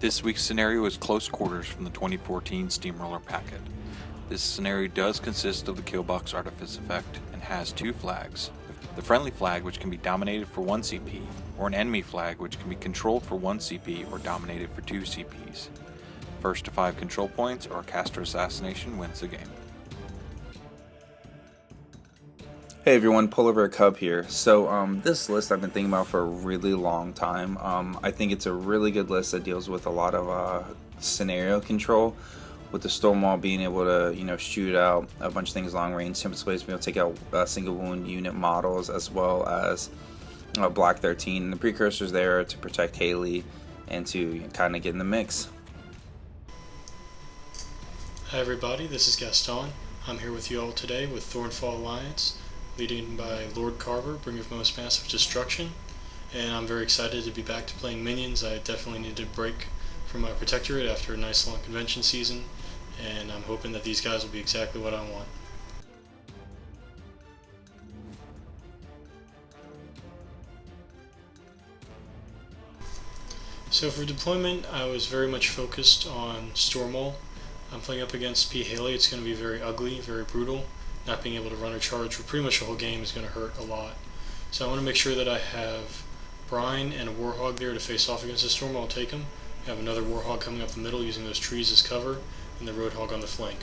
This week's scenario is Close Quarters from the 2014 Steamroller packet. This scenario does consist of the Killbox Artifice effect and has two flags. The friendly flag, which can be dominated for 1 CP, or an enemy flag, which can be controlled for 1 CP or dominated for 2 CPs. First to 5 control points or caster assassination wins the game. Hey everyone, Polarbearcub here. So this list I've been thinking about for a really long time. I think it's a really good list that deals with a lot of scenario control, with the Stormwall being able to, shoot out a bunch of things long range. Tempest being able to take out single wound unit models, as well as Black 13. The Precursor's there to protect Haley and to kind of get in the mix. Hi everybody, this is Gaston. I'm here with you all today with Thornfall Alliance, leading by Lord Carver, Bringer of Most Massive Destruction. And I'm very excited to be back to playing minions. I definitely needed a break from my Protectorate after a nice long convention season, and I'm hoping that these guys will be exactly what I want. So for deployment, I was very much focused on Stormwall. I'm playing up against P. Haley. It's going to be very ugly, very brutal. Not being able to run or charge for pretty much the whole game is going to hurt a lot. So I want to make sure that I have Brine and a Warhog there to face off against the Storm. I'll take them. I have another Warhog coming up the middle using those trees as cover, and the Roadhog on the flank.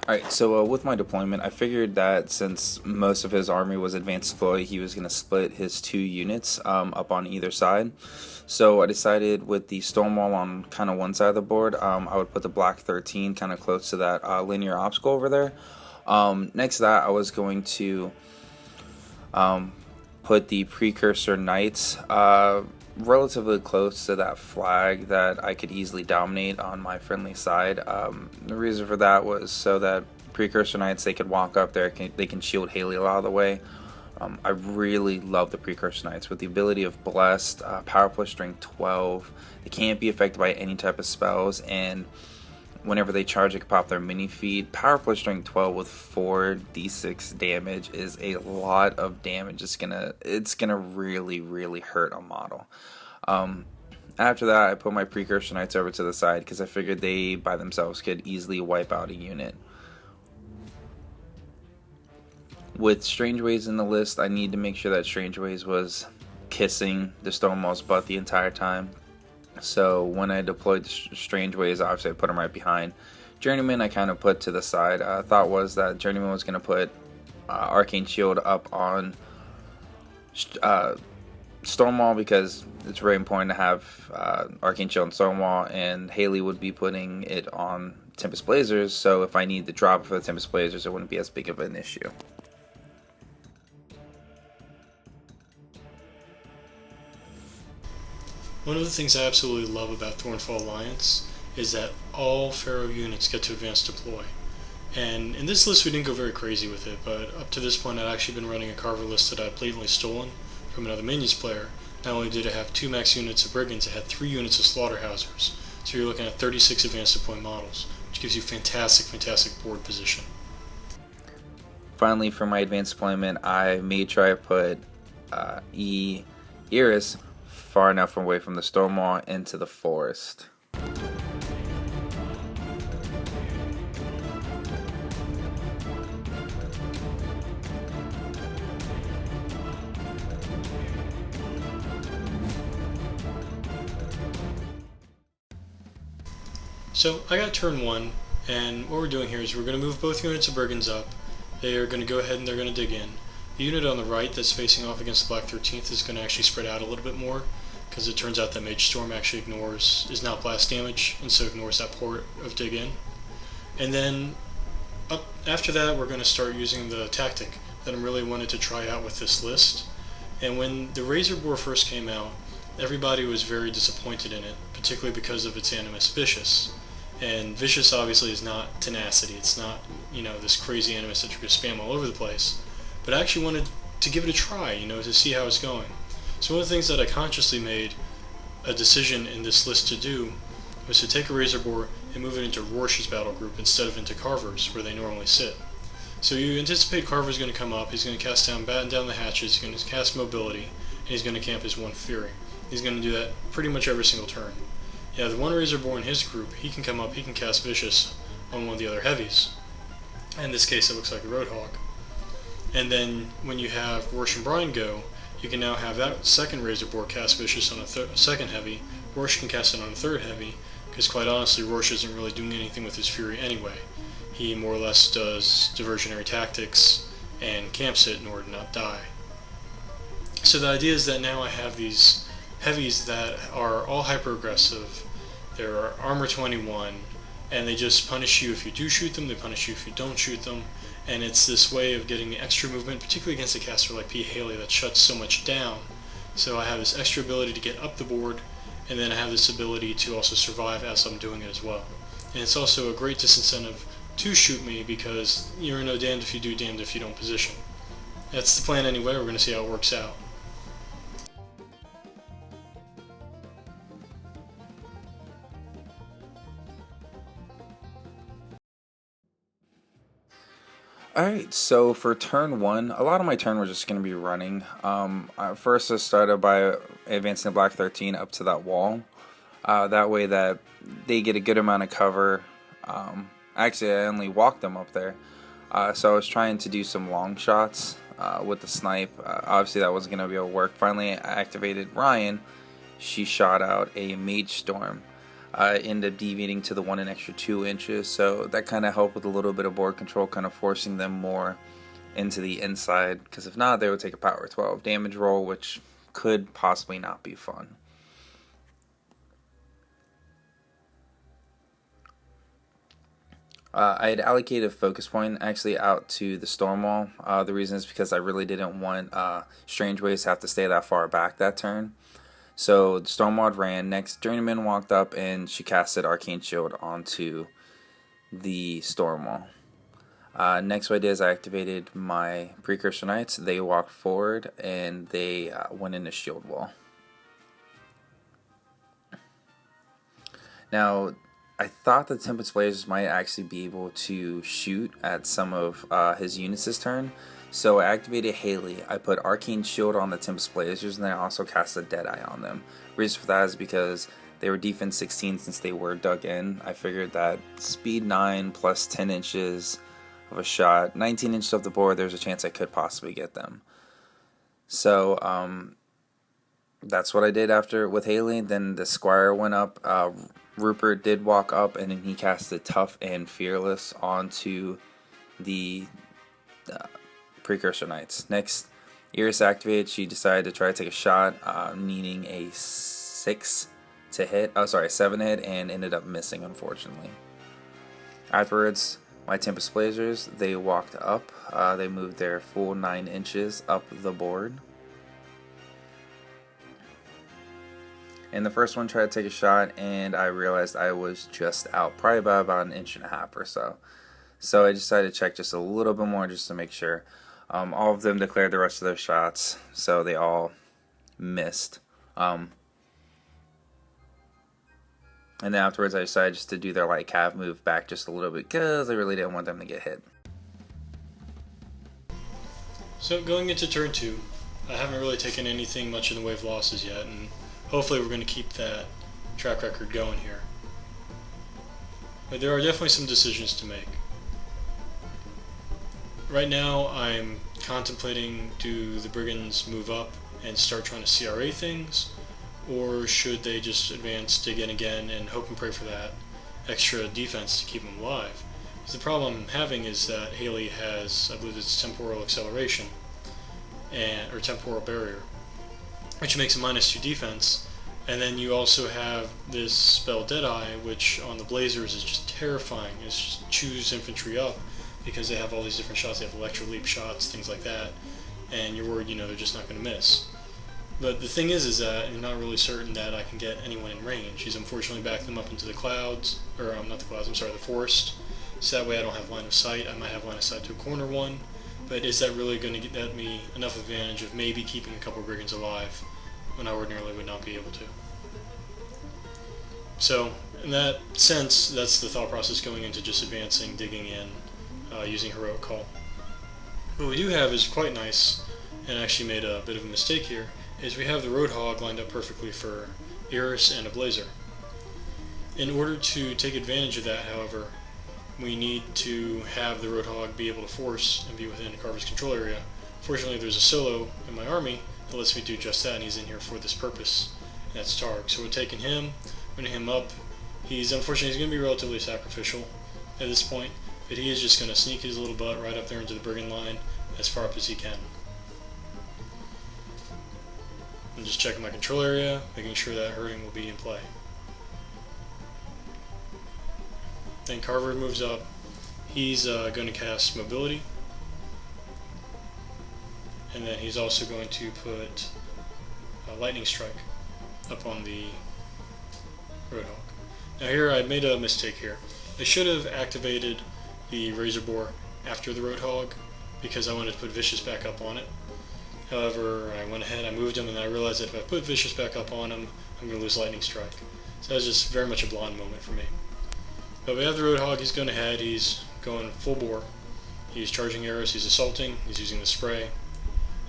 Alright, so with my deployment, I figured that since most of his army was advanced deploy, he was going to split his 2 units up on either side. So I decided with the Stormwall on kind of one side of the board, I would put the Black 13 kind of close to that linear obstacle over there. Next to that, I was going to put the Precursor Knights relatively close to that flag that I could easily dominate on my friendly side. The reason for that was so that Precursor Knights, they could walk up there, they can shield Haley a lot of the way. I really love the Precursor Knights with the ability of Blessed, Power Plus Strength 12. They can't be affected by any type of spells, and whenever they charge, they can pop their mini feat. Power Plus Strength 12 with 4d6 damage is a lot of damage. It's gonna really hurt a model. After that, I put my Precursor Knights over to the side because I figured they by themselves could easily wipe out a unit. With Strangewayes in the list, I need to make sure that Strangewayes was kissing the Stormwall's butt the entire time. So when I deployed the Strangewayes, obviously I put them right behind. Journeyman I kind of put to the side. Thought was that Journeyman was going to put Arcane Shield up on Stormwall because it's very important to have Arcane Shield on Stormwall, and Haley would be putting it on Tempest Blazers, so if I need to drop it for the Tempest Blazers, it wouldn't be as big of an issue. One of the things I absolutely love about Thornfall Alliance is that all Farrow units get to advance deploy. And in this list we didn't go very crazy with it, but up to this point I'd actually been running a Carver list that I'd blatantly stolen from another Minions player. Not only did it have 2 max units of Brigands, it had 3 units of Slaughterhousers. So you're looking at 36 advanced deploy models, which gives you fantastic board position. Finally, for my advanced deployment, I made sure I put Eiryss far enough away from the Stormwall into the forest. So I got turn 1, and what we're doing here is we're going to move both units of Brigands up. They are going to go ahead and they're going to dig in. The unit on the right that's facing off against the Black 13th is going to actually spread out a little bit more, because it turns out that Mage Storm actually is now blast damage, and so ignores that port of dig in. And then after that we're going to start using the tactic that I really wanted to try out with this list. And when the Razor Boar first came out, everybody was very disappointed in it, particularly because of its animus Vicious. And Vicious obviously is not Tenacity, it's not, this crazy animus that you can spam all over the place. But I actually wanted to give it a try, to see how it's going. So one of the things that I consciously made a decision in this list to do was to take a Razor Boar and move it into Rorsh's battle group instead of into Carver's, where they normally sit. So you anticipate Carver's going to come up, he's going to cast down, batten down the hatches, he's going to cast mobility, and he's going to camp his 1 Fury. He's going to do that pretty much every single turn. Yeah, the one Razorboar in his group, he can come up, he can cast Vicious on one of the other heavies. In this case, it looks like a Roadhog. And then when you have Rorsh and Brine go, you can now have that second Razorboar cast Vicious on a second heavy. Rorsh can cast it on a third heavy, because quite honestly, Rorsh isn't really doing anything with his Fury anyway. He more or less does diversionary tactics and camps it in order to not die. So the idea is that now I have these heavies that are all hyper-aggressive. They're armor 21, and they just punish you if you do shoot them, they punish you if you don't shoot them, and it's this way of getting the extra movement, particularly against a caster like P. Haley that shuts so much down. So I have this extra ability to get up the board, and then I have this ability to also survive as I'm doing it as well. And it's also a great disincentive to shoot me, because you're no damned if you do, damned if you don't position. That's the plan anyway, we're going to see how it works out. Alright, so for turn 1, a lot of my turn was just going to be running. First I started by advancing the Black 13 up to that wall. That way that they get a good amount of cover. Actually, I only walked them up there. So I was trying to do some long shots with the snipe. Obviously that wasn't going to be able to work. Finally I activated Ryan. She shot out a Mage Storm. Ended up deviating to the 1 an extra 2 inches, so that kind of helped with a little bit of board control, kind of forcing them more into the inside, because if not, they would take a power 12 damage roll, which could possibly not be fun. I had allocated a focus point actually out to the Stormwall. The reason is because I really didn't want Strangewayes to have to stay that far back that turn. So the Stormwall ran. Next, Journeyman walked up and she casted Arcane Shield onto the Stormwall. Next what I did is I activated my Precursor Knights. They walked forward and they went into Shield Wall. Now, I thought the Tempest Blazers might actually be able to shoot at some of his units this turn. So I activated Haley, I put Arcane Shield on the Tempest Blazers, and then I also cast a Deadeye on them. Reason for that is because they were defense 16 since they were dug in. I figured that speed 9 plus 10 inches of a shot, 19 inches off the board, there's a chance I could possibly get them. So that's what I did after with Haley. Then the Squire went up, Rhupert did walk up, and then he casted Tough and Fearless onto the Precursor Knights. Next, Eiryss activated. She decided to try to take a shot, needing a 6 to hit. Oh, sorry, 7 hit, and ended up missing, unfortunately. Afterwards, my Tempest Blazers, they walked up. They moved their full 9 inches up the board. And the first one tried to take a shot, and I realized I was just out, probably by about 1.5 inches or so. So I decided to check just a little bit more just to make sure. All of them declared the rest of their shots, so they all missed. And then afterwards I decided just to do their light cav move back just a little bit because I really didn't want them to get hit. So going into turn 2, I haven't really taken anything much in the way of losses yet, and hopefully we're going to keep that track record going here. But there are definitely some decisions to make. Right now I'm contemplating, do the Brigands move up and start trying to CRA things, or should they just advance, dig in again, and hope and pray for that extra defense to keep them alive? Because the problem I'm having is that Haley has, I believe it's Temporal Acceleration, or Temporal Barrier, which makes a -2 defense, and then you also have this spell Deadeye, which on the Blazers is just terrifying. It's just choose infantry up, because they have all these different shots. They have electro leap shots, things like that, and you're worried, they're just not going to miss. But the thing is that I'm not really certain that I can get anyone in range. He's unfortunately backed them up into the clouds, or not the clouds, I'm sorry, the forest. So that way I don't have line of sight. I might have line of sight to a corner one, but is that really going to get me enough advantage of maybe keeping a couple Brigands alive when I ordinarily would not be able to? So in that sense, that's the thought process going into just advancing, digging in, using Heroic Call. What we do have is quite nice, and actually made a bit of a mistake here, is we have the Roadhog lined up perfectly for Eiryss and a Blazer. In order to take advantage of that, however, we need to have the Roadhog be able to force and be within Carver's control area. Fortunately, there's a solo in my army that lets me do just that, and he's in here for this purpose, and that's Targ. So we're taking him, bringing him up. Unfortunately, he's going to be relatively sacrificial at this point, but he is just going to sneak his little butt right up there into the Brigand line as far up as he can. I'm just checking my control area, making sure that herding will be in play. Then Carver moves up. He's going to cast Mobility, and then he's also going to put Lightning Strike up on the Roadhog. Now here I made a mistake here. I should have activated the Razor Boar after the Roadhog because I wanted to put Vicious back up on it. However, I went ahead, I moved him, and I realized that if I put Vicious back up on him, I'm going to lose Lightning Strike. So that was just very much a blonde moment for me. But we have the Roadhog, he's going ahead, he's going full bore. He's charging Eiryss, he's assaulting, he's using the spray.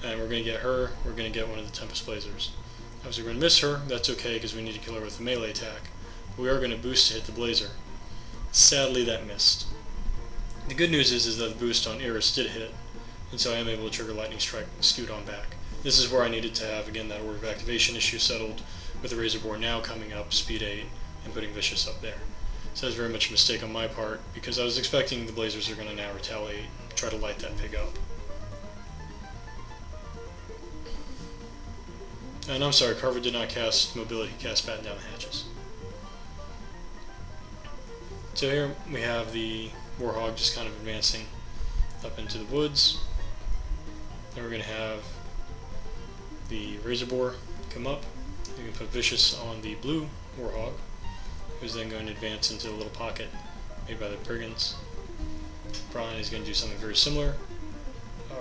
And we're going to get her, we're going to get one of the Tempest Blazers. Obviously we're going to miss her, that's okay because we need to kill her with a melee attack. But we are going to boost to hit the Blazer. Sadly that missed. The good news is that the boost on Eiryss did hit, and so I am able to trigger Lightning Strike and scoot on back. This is where I needed to have, again, that order of activation issue settled with the Razor Boar now coming up, speed 8, and putting Vicious up there. So that's very much a mistake on my part, because I was expecting the Blazers are going to now retaliate, try to light that pig up. And I'm sorry, Carver did not cast Mobility, he cast Batten Down the Hatches. So here we have the Warhog just kind of advancing up into the woods. Then we're going to have the Razor Boar come up. You can put Vicious on the blue Warhog, who's then going to advance into the little pocket made by the Brigands. Brine is going to do something very similar.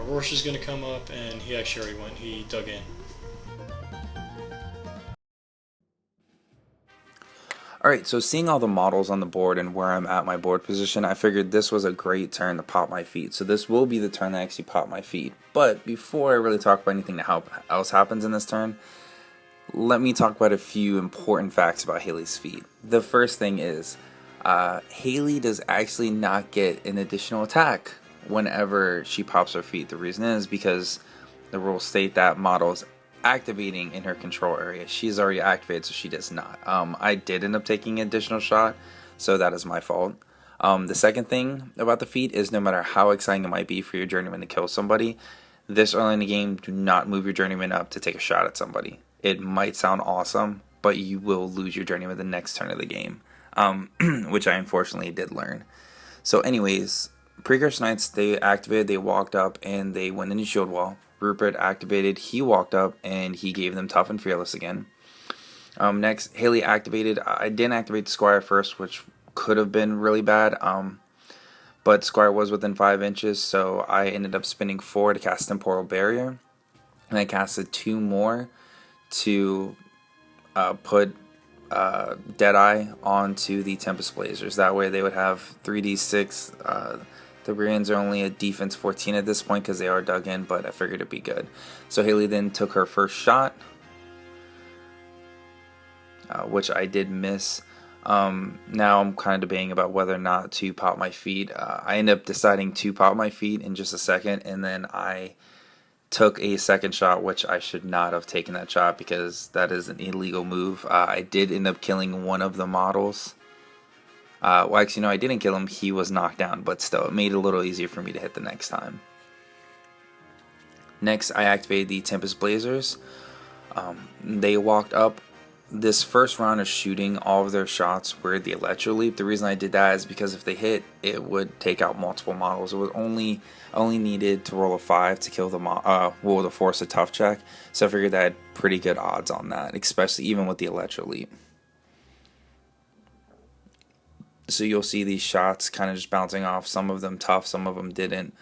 Rorsh is going to come up, and he actually already went, he dug in. Alright, so seeing all the models on the board and where I'm at my board position, I figured this was a great turn to pop my feet. So this will be the turn that I actually pop my feet. But before I really talk about anything else happens in this turn, let me talk about a few important facts about Haley's feat. The first thing is, Haley does actually not get an additional attack whenever she pops her feet. The reason is because the rules state that models activating in her control area. She's already activated, so she does not. I did end up taking an additional shot, so that is my fault. The second thing about the feat is no matter how exciting it might be for your Journeyman to kill somebody, this early in the game, do not move your Journeyman up to take a shot at somebody. It might sound awesome, but you will lose your Journeyman the next turn of the game, which I unfortunately did learn. So anyways, Precursor Knights, they activated, they walked up, and they went into Shield Wall. Rupert activated, he walked up, and he gave them Tough and Fearless again. Next, Haley activated. I didn't activate the Squire first, which could have been really bad, but Squire was within 5 inches, so I ended up spinning 4 to cast Temporal Barrier, and I casted 2 more to put Deadeye onto the Tempest Blazers. That way they would have 3d6. The Brigands are only a defense 14 at this point because they are dug in, but I figured it'd be good. So Haley then took her first shot, which I did miss. Now I'm kind of debating about whether or not to pop my feet. I ended up deciding to pop my feet in just a second, and then I took a second shot, which I should not have taken that shot because that is an illegal move. I did end up killing one of the models. Well, actually, no, I didn't kill him. He was knocked down, but still, it made it a little easier for me to hit the next time. Next, I activated the Tempest Blazers. They walked up. This first round of shooting, all of their shots were the Electro Leap. The reason I did that is because if they hit, it would take out multiple models. It was only needed to roll a 5 to kill the to force a tough check. So I figured that I had pretty good odds on that, especially even with the Electro Leap. So you'll see these shots kind of just bouncing off. Some of them tough, some of them didn't.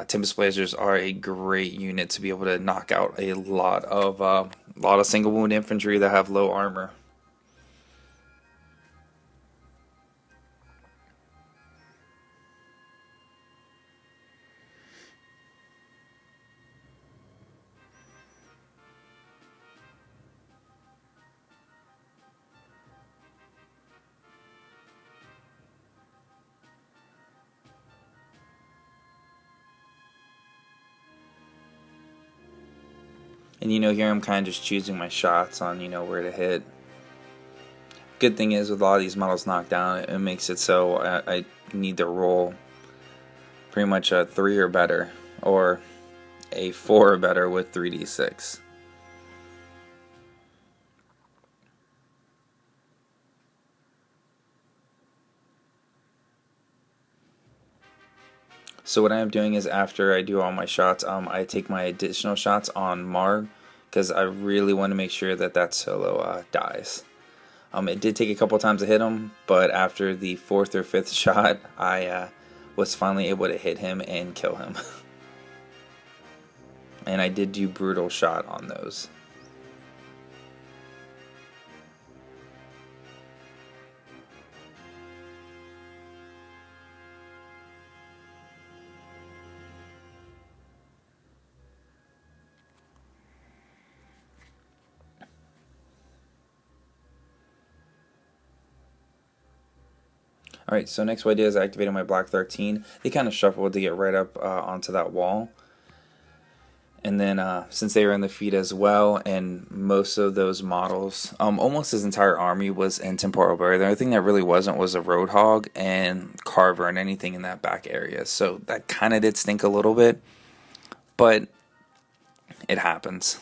Tempest Blazers are a great unit to be able to knock out a lot of single wound infantry that have low armor. And here I'm kind of just choosing my shots on where to hit. Good thing is with a lot of these models knocked down, it makes it so I need to roll pretty much a 3 or better, or a 4 or better with 3d6. So what I am doing is after I do all my shots, I take my additional shots on Marg, because I really want to make sure that solo dies. It did take a couple times to hit him, but after the 4th or 5th shot, I was finally able to hit him and kill him. And I did do brutal shot on those. Alright, so next what I did is I activated my Black 13. They kind of shuffled to get right up onto that wall. And then since they were in the feed as well, and most of those models, almost his entire army was in Temporal Barrier. The only thing that really wasn't was a Roadhog and Carver and anything in that back area. So that kind of did stink a little bit, but it happens.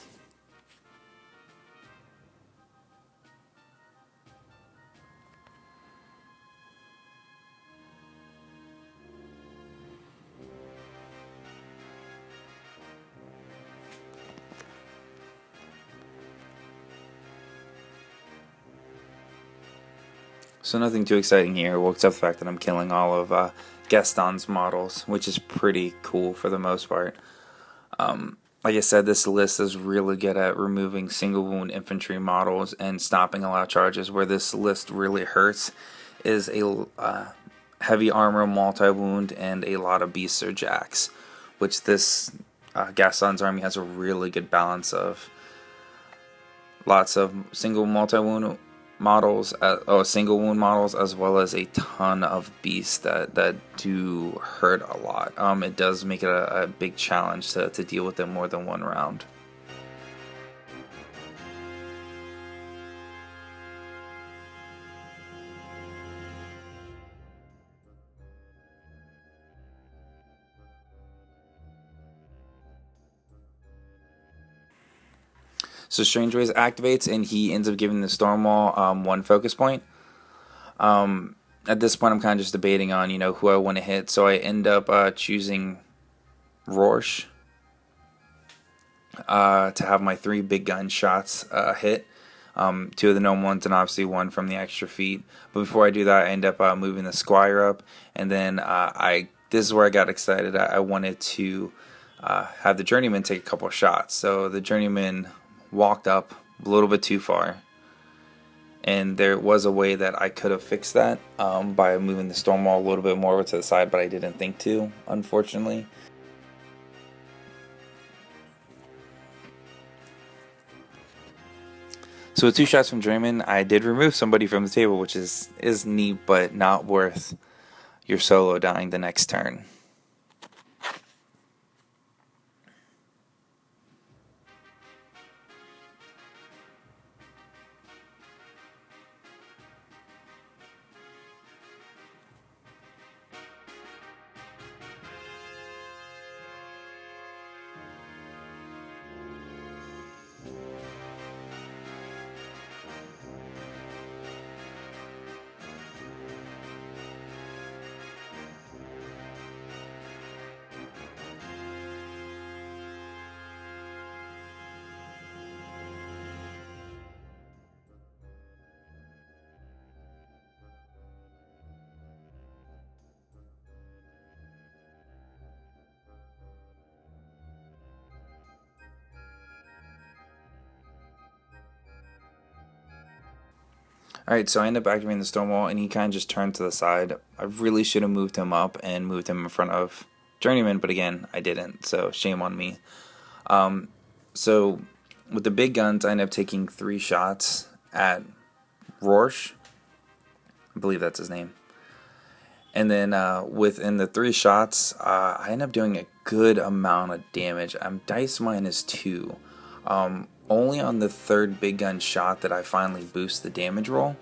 So nothing too exciting here, well, except the fact that I'm killing all of Gaston's models, which is pretty cool for the most part. Like I said, this list is really good at removing single wound infantry models and stopping a lot of charges. Where this list really hurts is a heavy armor multi-wound and a lot of beasts or jacks, which this Gaston's army has a really good balance of. Lots of single multi-wound models, single wound models, as well as a ton of beasts that do hurt a lot. It does make it a big challenge to deal with them more than one round. So Strangewayes activates, and he ends up giving the Stormwall 1 focus point. At this point, I'm kind of just debating on, who I want to hit. So I end up choosing Rorsh to have my 3 big gun shots hit. 2 of the gnome ones, and obviously 1 from the extra feet. But before I do that, I end up moving the Squire up, and then this is where I got excited. I wanted to have the Journeyman take a couple of shots. So the Journeyman walked up a little bit too far, and there was a way that I could have fixed that by moving the Stormwall a little bit more over to the side, but I didn't think to, unfortunately. So with 2 shots from Journeyman, I did remove somebody from the table, which is neat, but not worth your solo dying the next turn. Alright, so I end up activating the Stormwall, and he kind of just turned to the side. I really should have moved him up and moved him in front of Journeyman, but again, I didn't, so shame on me. So with the big guns, I end up taking 3 shots at Rorsh. I believe that's his name. And then within the 3 shots, I end up doing a good amount of damage. I'm dice -2 Only on the third big gun shot did I finally boost the damage roll.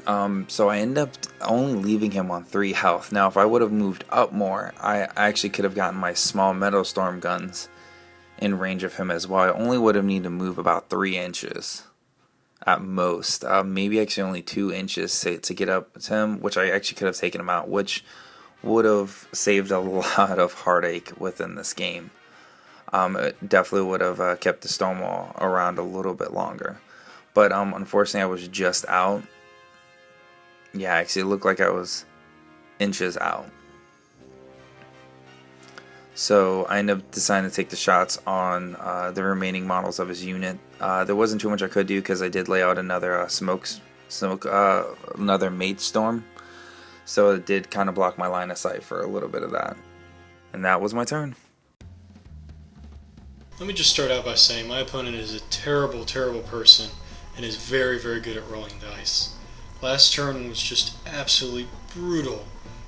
So I ended up only leaving him on 3 health. Now if I would have moved up more, I actually could have gotten my small metal storm guns in range of him as well. I only would have needed to move about 3 inches at most. Maybe actually only 2 inches to get up to him, which I actually could have taken him out, which would have saved a lot of heartache within this game. It definitely would have kept the Stormwall around a little bit longer. But unfortunately I was just out. Yeah, actually it looked like I was inches out. So I ended up deciding to take the shots on the remaining models of his unit. There wasn't too much I could do because I did lay out another another Mage Storm. So it did kind of block my line of sight for a little bit of that. And that was my turn. Let me just start out by saying my opponent is a terrible, terrible person and is very, very good at rolling dice. Last turn was just absolutely brutal,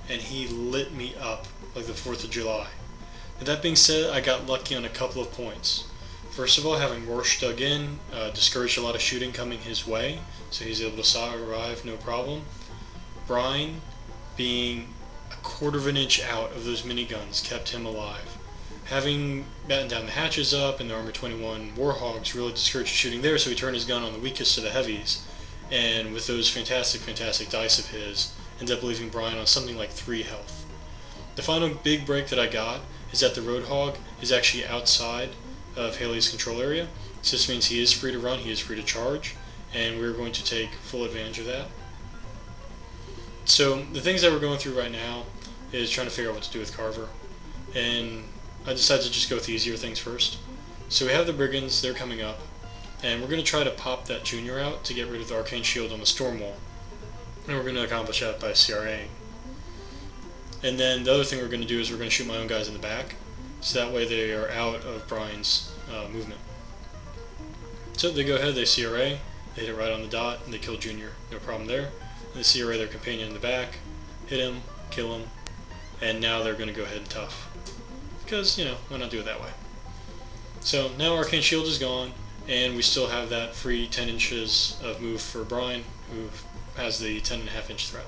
and he lit me up like the 4th of July. With that being said, I got lucky on a couple of points. First of all, having Rorsh dug in discouraged a lot of shooting coming his way, so he's able to survive no problem. Brine being a 1/4 of an inch out of those miniguns kept him alive. Having battened down the hatches up and the Armor 21 Warhogs really discouraged shooting there, so he turned his gun on the weakest of the heavies, and with those fantastic, fantastic dice of his, ended up leaving Brine on something like 3 health. The final big break that I got is that the Roadhog is actually outside of Haley's control area, so this means he is free to run, he is free to charge, and we're going to take full advantage of that. So the things that we're going through right now is trying to figure out what to do with Carver, and I decided to just go with the easier things first. So we have the Brigands, they're coming up, and we're going to try to pop that Junior out to get rid of the Arcane Shield on the Stormwall, and we're going to accomplish that by CRAing. And then the other thing we're going to do is we're going to shoot my own guys in the back, so that way they are out of Brine's movement. So they go ahead, they CRA, they hit it right on the dot, and they kill Junior, no problem there. And they CRA their companion in the back, hit him, kill him, and now they're going to go ahead and tough. Because, you know, why not do it that way? So now Arcane Shield is gone, and we still have that free 10 inches of move for Brine, who has the 10.5 inch threat.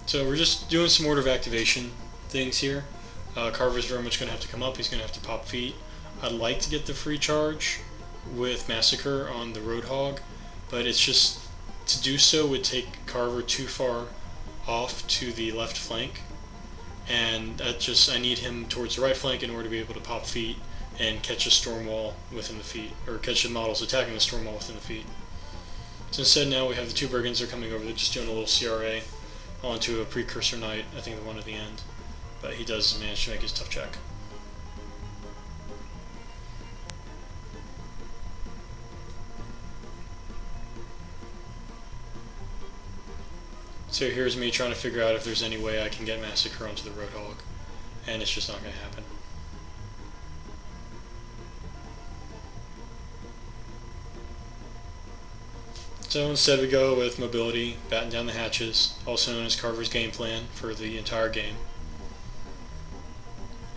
So we're just doing some order of activation things here. Carver's very much going to have to come up, he's going to have to pop feet. I'd like to get the free charge with Massacre on the Roadhog, but it's just, to do so would take Carver too far off to the left flank, and that just, I need him towards the right flank in order to be able to pop feet and catch a Stormwall within the feet, or catch the models attacking the Stormwall within the feet. So instead now we have the 2 Brigands, they're coming over, they're just doing a little CRA onto a Precursor Knight, I think the one at the end, but he does manage to make his tough check. So here's me trying to figure out if there's any way I can get Massacre onto the Roadhog, and it's just not going to happen. So instead we go with Mobility, batten down the hatches, also known as Carver's game plan for the entire game.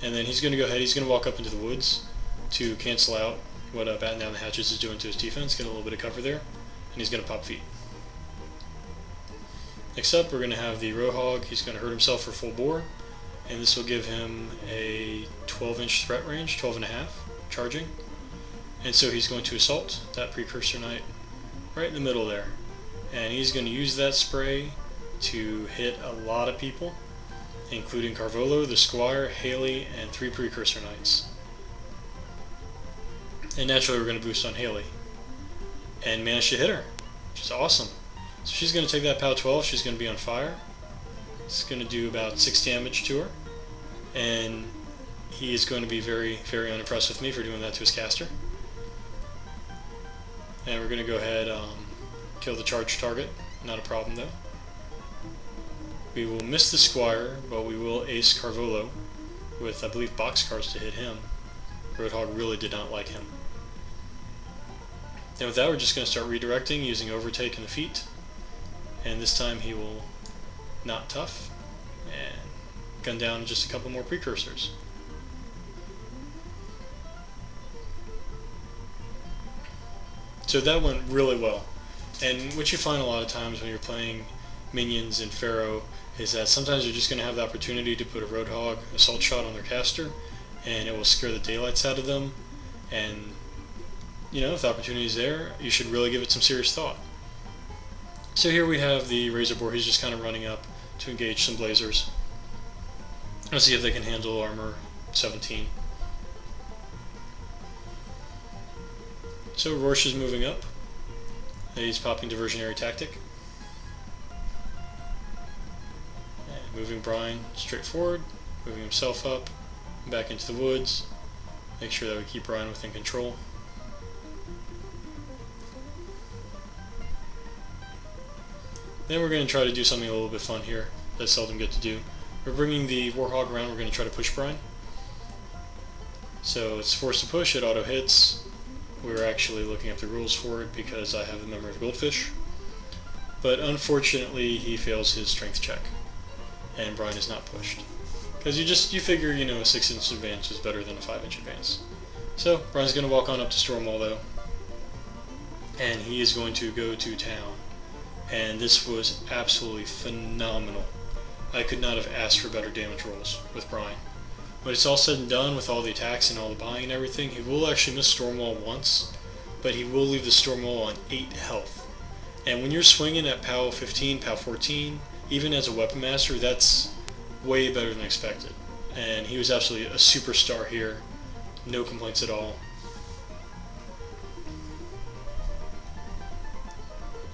And then he's going to go ahead, he's going to walk up into the woods to cancel out what batten down the hatches is doing to his defense, get a little bit of cover there, and he's going to pop feet. Next up, we're going to have the Roadhog. He's going to hurt himself for full bore, and this will give him a 12-inch threat range, 12.5, charging. And so he's going to assault that Precursor Knight right in the middle there. And he's going to use that spray to hit a lot of people, including Carvolo, the Squire, Haley, and 3 Precursor Knights. And naturally we're going to boost on Haley. And manage to hit her, which is awesome. So she's going to take that POW 12, she's going to be on fire. It's going to do about 6 damage to her. And he is going to be very, very unimpressed with me for doing that to his caster. And we're going to go ahead kill the charged target, not a problem though. We will miss the Squire, but we will ace Carvolo with, I believe, boxcars to hit him. Roadhog really did not like him. And with that, we're just going to start redirecting using Overtake in the feet. And this time he will not tough and gun down just a couple more Precursors. So that went really well. And what you find a lot of times when you're playing minions in Farrow is that sometimes you're just going to have the opportunity to put a Roadhog assault shot on their caster, and it will scare the daylights out of them. And you know, if the opportunity is there, you should really give it some serious thought. So here we have the Razor Boar. He's just kind of running up to engage some Blazers. Let's see if they can handle armor 17. So Rorsh is moving up. He's popping Diversionary Tactic. And moving Brine straight forward, moving himself up, back into the woods. Make sure that we keep Brine within control. Then we're going to try to do something a little bit fun here that I seldom get to do. We're bringing the Warhog around, we're going to try to push Brine. So it's forced to push, it auto hits. We're actually looking up the rules for it because I have the memory of Goldfish. But unfortunately he fails his strength check. And Brine is not pushed. Because you figure, you know, a 6-inch advance is better than a 5-inch advance. So Brine's going to walk on up to Stormwall though. And he is going to go to town. And this was absolutely phenomenal. I could not have asked for better damage rolls with Brine. When it's all said and done with all the attacks and all the buying and everything, he will actually miss Stormwall once, but he will leave the Stormwall on 8 health. And when you're swinging at POW 15, POW 14, even as a Weapon Master, that's way better than expected. And he was absolutely a superstar here. No complaints at all.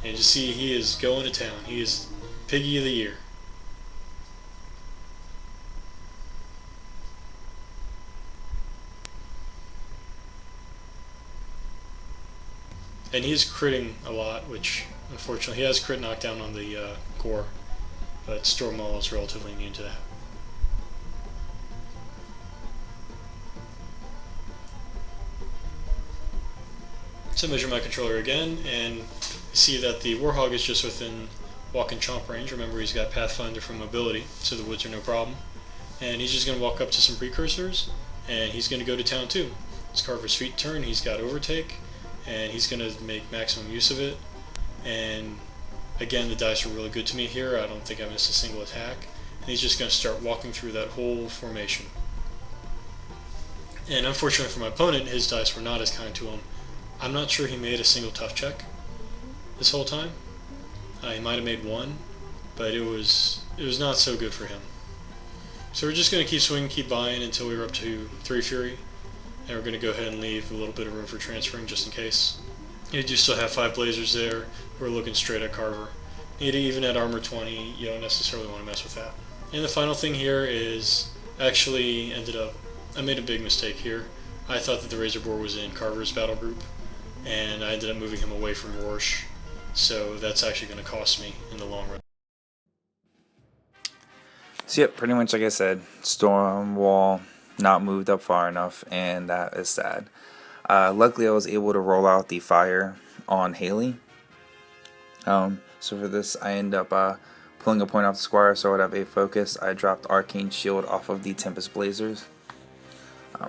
And you see he is going to town. He is Piggy of the Year. And he is critting a lot, which unfortunately he has crit knockdown on the core, but Stormwall is relatively immune to that. So measure my controller again, and see that the Warhog is just within walk and chomp range. Remember, he's got Pathfinder from mobility, so the woods are no problem. And he's just going to walk up to some precursors, and he's going to go to town too. It's Carver's feet turn, he's got overtake, and he's going to make maximum use of it. And again, the dice are really good to me here. I don't think I missed a single attack. And he's just going to start walking through that whole formation. And unfortunately for my opponent, his dice were not as kind to him. I'm not sure he made a single tough check this whole time. He might have made one, but it was not so good for him. So we're just going to keep swinging, keep buying until we're up to 3 Fury. And we're going to go ahead and leave a little bit of room for transferring just in case. You do still have 5 Blazers there. We're looking straight at Carver. Even at armor 20, you don't necessarily want to mess with that. And the final thing here is, actually I made a big mistake here. I thought that the Razor Boar was in Carver's battle group, and I ended up moving him away from Rorsh. So that's actually going to cost me in the long run. So yep, pretty much like I said, Stormwall not moved up far enough, and that is sad. Luckily I was able to roll out the fire on Haley. So for this I end up pulling a point off the Squire, so I would have a focus. I dropped Arcane Shield off of the Tempest Blazers.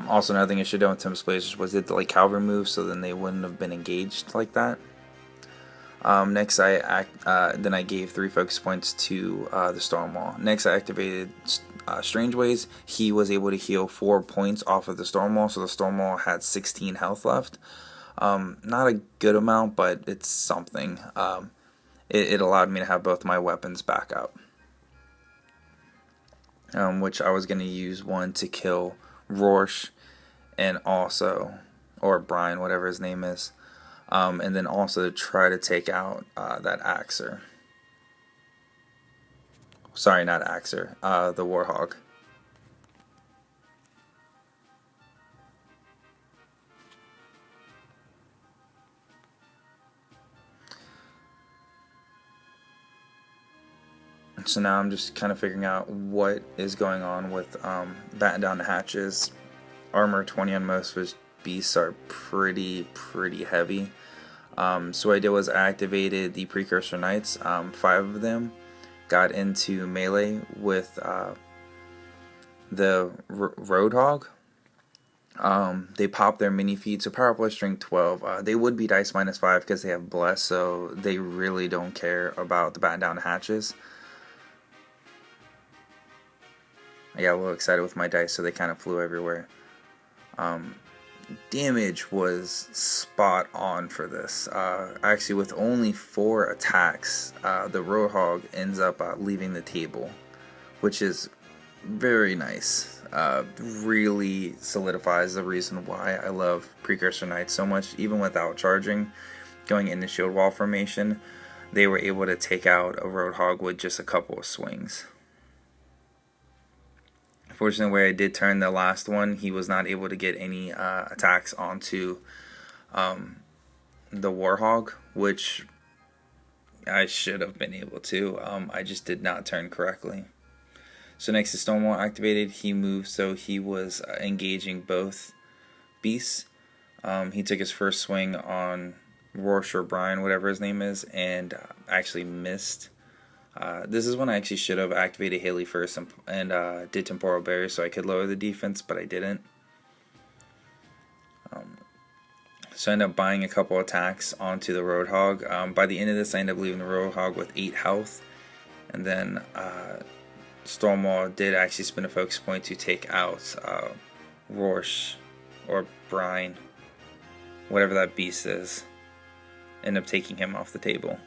Also another thing I should have done with Tempest Blazers was did the like cavalry move, so then they wouldn't have been engaged like that. Next then I gave 3 focus points to the Stormwall. Next I activated Strangewayes. He was able to heal 4 points off of the Stormwall, so the Stormwall had 16 health left. Not a good amount, but it's something. It allowed me to have both my weapons back up, which I was going to use one to kill Rorsh and or Brine, whatever his name is, and then also to try to take out that Axer. Sorry, not Axer, the Warhog. So now I'm just kind of figuring out what is going on with batten down the hatches. Armor 20 on most of his beasts are pretty heavy. So what I did was I activated the Precursor Knights. 5 of them got into melee with the Roadhog. They pop their mini feat, so power plus string 12. They would be dice -5 because they have bless, so they really don't care about the batten down hatches. I got a little excited with my dice, so they kind of flew everywhere. Damage was spot on for this. Actually, with only 4 attacks, the Roadhog ends up leaving the table, which is very nice. Really solidifies the reason why I love Precursor Knights so much. Even without charging, going into shield wall formation, they were able to take out a Roadhog with just a couple of swings. Fortunately, where I did turn the last one, he was not able to get any attacks onto the Warhog, which I should have been able to. I just did not turn correctly. So next is Stormwall activated. He moved, so he was engaging both beasts. He took his first swing on Rorsh or Brine, whatever his name is, and actually missed. This is when I actually should have activated Haley first and did Temporal Barrier so I could lower the defense, but I didn't. So I ended up buying a couple attacks onto the Roadhog. By the end of this, I ended up leaving the Roadhog with 8 health. And then Stormwall did actually spend a focus point to take out Rorsh or Brine, whatever that beast is. End up taking him off the table.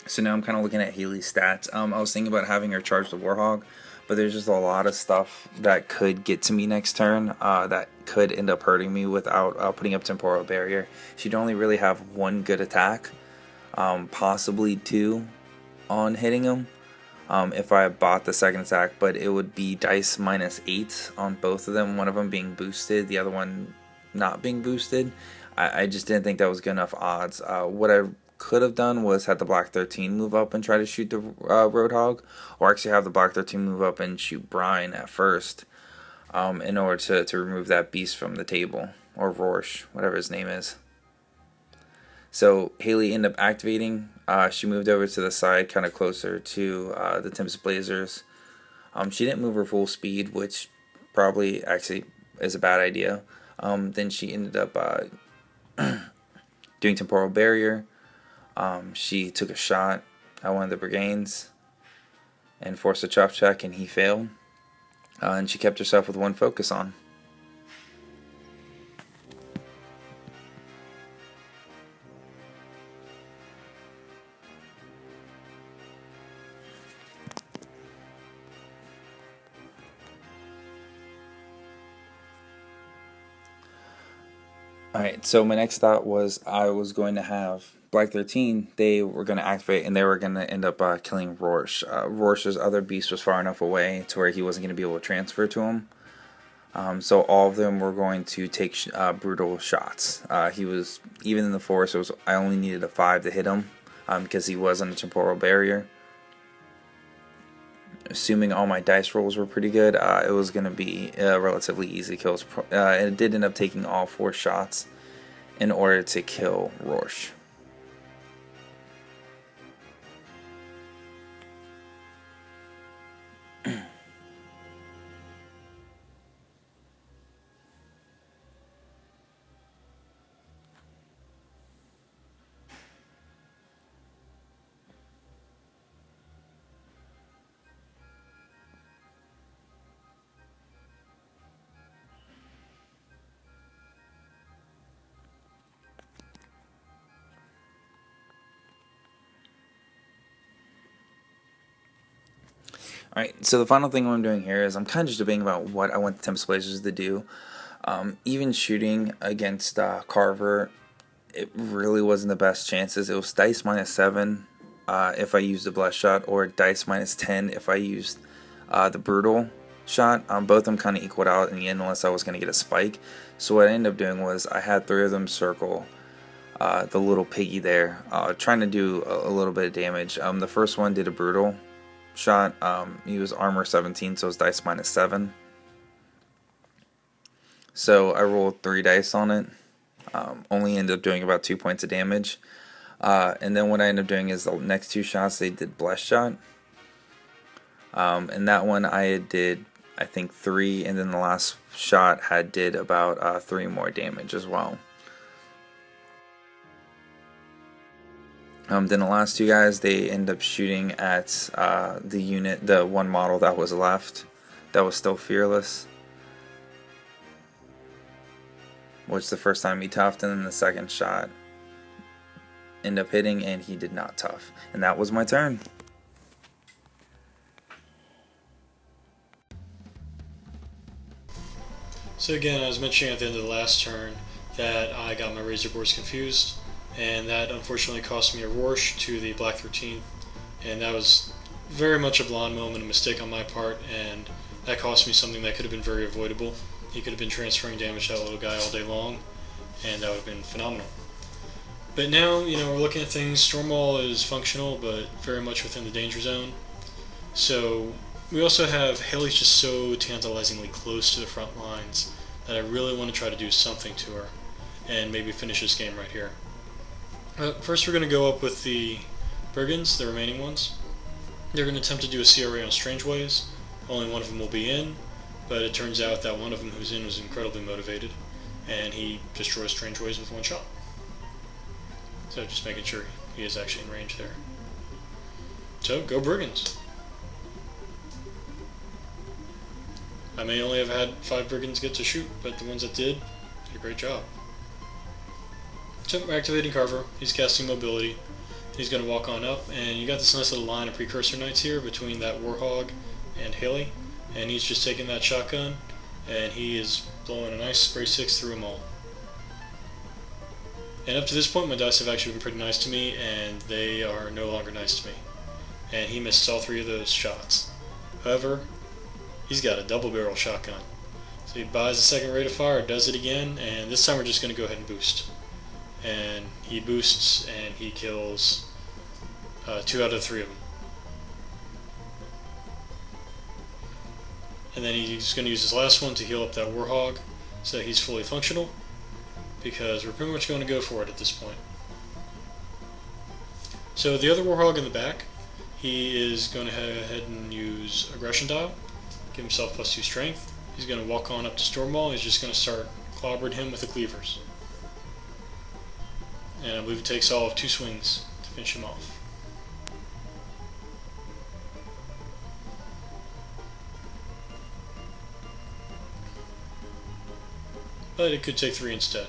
So now I'm kind of looking at Haley's stats. I was thinking about having her charge the Warhog, but there's just a lot of stuff that could get to me next turn that could end up hurting me without putting up Temporal Barrier. She'd only really have 1 good attack, possibly 2 on hitting him if I bought the second attack, but it would be dice -8 on both of them, one of them being boosted, the other one not being boosted. I just didn't think that was good enough odds. What I could have done was had the Black 13 move up and try to shoot the Roadhog, or actually have the Black 13 move up and shoot Brine at first in order to remove that beast from the table, or Rorsh, whatever his name is. So Haley ended up activating. She moved over to the side, kind of closer to the Tempest Blazers. She didn't move her full speed, which probably actually is a bad idea. Then she ended up doing Temporal Barrier. She took a shot at one of the Brigands and forced a chuff check, and he failed. And she kept herself with 1 focus on. Alright, so my next thought was I was going to have Black 13, they were going to activate and they were going to end up killing Rorsh. Rorsch's other beast was far enough away to where he wasn't going to be able to transfer to him. So all of them were going to take brutal shots. He was, even in the forest, I only needed a 5 to hit him because he was on a Temporal Barrier. Assuming all my dice rolls were pretty good, it was going to be relatively easy kills. And it did end up taking all 4 shots in order to kill Rorsh. Alright, so the final thing I'm doing here is I'm kind of just debating about what I want the Tempest Blazers to do. Even shooting against Carver, it really wasn't the best chances. It was dice -7 if I used the Blessed Shot, or dice -10 if I used the Brutal Shot. Both of them kind of equaled out in the end unless I was going to get a spike. So what I ended up doing was I had 3 of them circle the little piggy there, trying to do a little bit of damage. The first one did a Brutal Shot. He was armor 17, so it was dice -7. So I rolled 3 dice on it. Only ended up doing about 2 points of damage. And then what I ended up doing is the next 2 shots they did blessed shot. And that one I did, I think, 3, and then the last shot did about 3 more damage as well. Then the last 2 guys, they end up shooting at the unit, the one model that was left, that was still fearless. Which the first time he toughed, and then the second shot ended up hitting, and he did not tough. And that was my turn. So again, I was mentioning at the end of the last turn that I got my razor boards confused, and that unfortunately cost me a Rorsh to the Black 13th, and that was very much a blonde moment, a mistake on my part, and that cost me something that could have been very avoidable. He could have been transferring damage to that little guy all day long, and that would have been phenomenal. But now, we're looking at things. Stormwall is functional, but very much within the danger zone. So we also have Haley's just so tantalizingly close to the front lines that I really want to try to do something to her and maybe finish this game right here. First, we're going to go up with the Brigands, the remaining ones. They're going to attempt to do a CRA on Strangewayes. Only one of them will be in, but it turns out that one of them who's in was incredibly motivated, and he destroys Strangewayes with 1 shot. So just making sure he is actually in range there. So, go Brigands! I may only have had 5 Brigands get to shoot, but the ones that did a great job. So we're activating Carver. He's casting mobility. He's going to walk on up, and you got this nice little line of Precursor Knights here between that Warhog and Haley, and he's just taking that shotgun, and he is blowing a nice spray 6 through them all. And up to this point, my dice have actually been pretty nice to me, and they are no longer nice to me. And he missed all 3 of those shots. However, he's got a double barrel shotgun. So he buys a second rate of fire, does it again, and this time we're just going to go ahead and boost. And he boosts, and he kills 2 out of 3 of them. And then he's going to use his last one to heal up that Warhog so that he's fully functional, because we're pretty much going to go for it at this point. So the other Warhog in the back, he is going to go ahead and use Aggression Dial, give himself +2 strength. He's going to walk on up to Stormwall. He's just going to start clobbering him with the cleavers. And I believe it takes all of 2 swings to finish him off. But it could take 3 instead.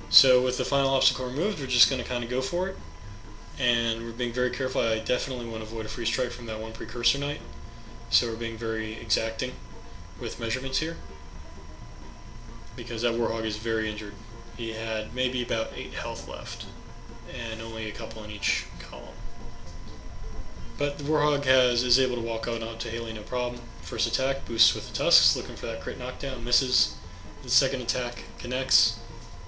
So with the final obstacle removed, we're just going to kind of go for it. And we're being very careful. I definitely want to avoid a free strike from that one Precursor Knight. So we're being very exacting with measurements here, because that Warhog is very injured. He had maybe about 8 health left, and only a couple in each column. But the Warhog is able to walk out onto Haley no problem. First attack, boosts with the tusks, looking for that crit knockdown, misses. The second attack connects.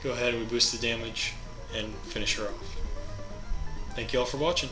Go ahead and we boost the damage and finish her off. Thank you all for watching.